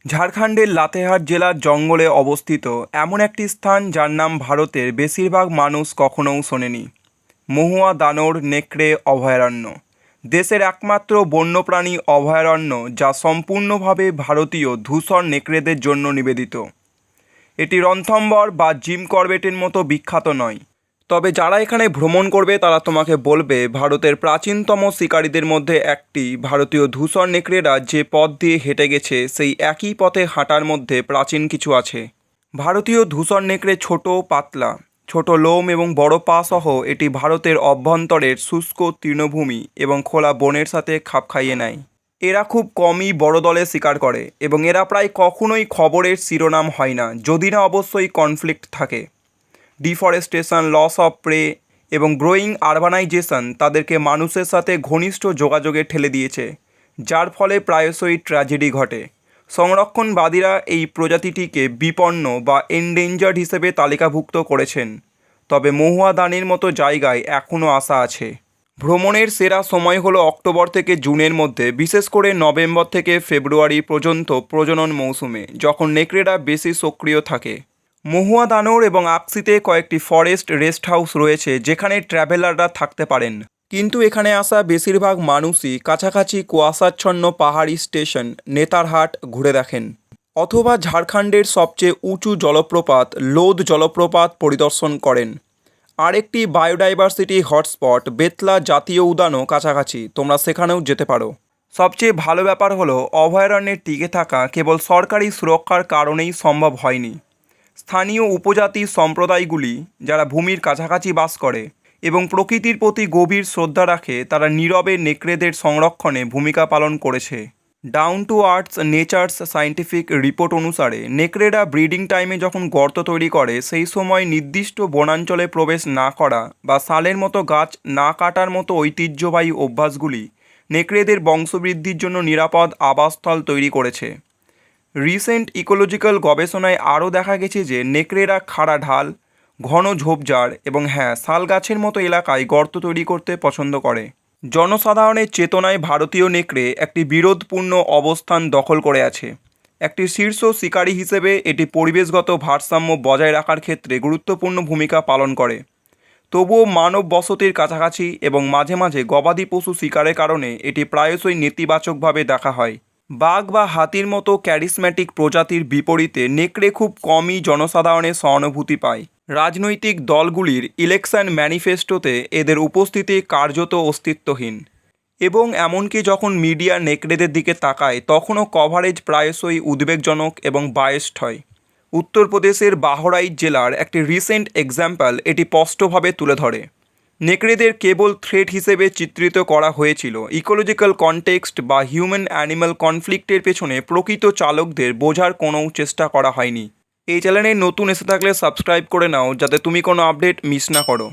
ঝাড়খণ্ডের লাতেহার জেলার জঙ্গলে অবস্থিত এমন একটি স্থান যার নাম ভারতের বেশিরভাগ মানুষ কখনোও শোনেনি। মহুয়া দানোর নেকড়ে অভয়ারণ্য দেশের একমাত্র বন্যপ্রাণী অভয়ারণ্য যা সম্পূর্ণভাবে ভারতীয় ধূসর নেকড়েদের জন্য নিবেদিত। এটি রণথম্বর বা জিম করবেটের মতো বিখ্যাত নয়, তবে যারা এখানে ভ্রমণ করবে তারা তোমাকে বলবে ভারতের প্রাচীনতম শিকারীদের মধ্যে একটি ভারতীয় ধূসর নেকড়েরা যে পথ দিয়ে হেঁটে গেছে সেই একই পথে হাঁটার মধ্যে প্রাচীন কিছু আছে। ভারতীয় ধূসর নেকড়ে ছোট, পাতলা, ছোট লোম এবং বড় পা সহ এটি ভারতের অভ্যন্তরের শুষ্ক তৃণভূমি এবং খোলা বনের সাথে খাপ খাইয়ে নেয়। এরা খুব কমই বড় দলে শিকার করে এবং এরা প্রায় কখনোই খবরের শিরোনাম হয় না, যদি না অবশ্যই কনফ্লিক্ট থাকে। ডিফরেস্টেশন, লস অফ প্রে এবং গ্রোয়িং আরবানাইজেশন তাদেরকে মানুষের সাথে ঘনিষ্ঠ যোগাযোগে ঠেলে দিয়েছে, যার ফলে প্রায়শই ট্র্যাজেডি ঘটে। সংরক্ষণবাদীরা এই প্রজাতিটিকে বিপন্ন বা এন্ডেঞ্জার্ড হিসেবে তালিকাভুক্ত করেছেন, তবে মহুয়া দানির মতো জায়গায় এখনও আশা আছে। ভ্রমণের সেরা সময় হলো অক্টোবর থেকে জুনের মধ্যে, বিশেষ করে নভেম্বর থেকে ফেব্রুয়ারি পর্যন্ত প্রজনন মৌসুমে, যখন নেকড়েরা বেশি সক্রিয় থাকে। মহুয়া দানোর এবং আকসিতে কয়েকটি ফরেস্ট রেস্ট হাউস রয়েছে যেখানে ট্র্যাভেলাররা থাকতে পারেন, কিন্তু এখানে আসা বেশিরভাগ মানুষই কাছাকাছি কুয়াশাচ্ছন্ন পাহাড়ি স্টেশন নেতারহাট ঘুরে দেখেন, অথবা ঝাড়খণ্ডের সবচেয়ে উঁচু জলপ্রপাত লোদ জলপ্রপাত পরিদর্শন করেন। আরেকটি বায়োডাইভার্সিটি হটস্পট বেতলা জাতীয় উদ্যানও কাছাকাছি, তোমরা সেখানেও যেতে পারো। সবচেয়ে ভালো ব্যাপার হলো অভয়ারণ্যে টিকে থাকা কেবল সরকারি সুরক্ষার কারণেই সম্ভব হয়নি। স্থানীয় উপজাতি সম্প্রদায়গুলি যারা ভূমির কাছাকাছি বাস করে এবং প্রকৃতির প্রতি গভীর শ্রদ্ধা রাখে, তারা নীরবে নেকড়েদের সংরক্ষণে ভূমিকা পালন করেছে। Down to earths nature's scientific report অনুসারে নেকড়েরা ব্রিডিং টাইমে যখন গর্ত তৈরি করে সেই সময় নির্দিষ্ট বনাঞ্চলে প্রবেশ না করা বা শালের মতো গাছ না কাটার মতো ঐতিহ্যবাহী অভ্যাসগুলি নেকড়েদের বংশবৃদ্ধির জন্য নিরাপদ আবাসস্থল তৈরি করেছে। রিসেন্ট ইকোলজিক্যাল গবেষণায় আরও দেখা গেছে যে নেকড়েরা খাড়া ঢাল, ঘন ঝোপঝাড় এবং শাল গাছের মতো এলাকায় গর্ত তৈরি করতে পছন্দ করে। জনসাধারণের চেতনায় ভারতীয় নেকড়ে একটি বিরোধপূর্ণ অবস্থান দখল করে আছে। একটি শীর্ষ শিকারী হিসেবে এটি পরিবেশগত ভারসাম্য বজায় রাখার ক্ষেত্রে গুরুত্বপূর্ণ ভূমিকা পালন করে। তবুও মানব বসতির কাছাকাছি এবং মাঝে মাঝে গবাদি পশু শিকারের কারণে এটি প্রায়শই নেতিবাচকভাবে দেখা হয়। বাঘ বা হাতির মতো ক্যারিসম্যাটিক প্রজাতির বিপরীতে নেকড়ে খুব কমই জনসাধারণের সহানুভূতি পায়। রাজনৈতিক দলগুলির ইলেকশন ম্যানিফেস্টোতে এদের উপস্থিতি কার্যত অস্তিত্বহীন, এবং এমনকি যখন মিডিয়া নেকড়েদের দিকে তাকায় তখনও কভারেজ প্রায়শই উদ্বেগজনক এবং বায়াসড হয়। উত্তরপ্রদেশের বাহরাইচ জেলার একটি রিসেন্ট এক্সাম্পল এটি স্পষ্টভাবে তুলে ধরে। নেকড়েদের কেবল থ্রেট হিসেবে চিত্রিত করা হয়েছিল, ইকোলজিক্যাল কনটেক্সট বা হিউম্যান অ্যানিম্যাল কনফ্লিক্টের পেছনে প্রকৃত চালকদের বোঝার কোনো চেষ্টা করা হয়নি। এই চ্যানেলে নতুন এসে থাকলে সাবস্ক্রাইব করে নাও যাতে তুমি কোনো আপডেট মিস না করো।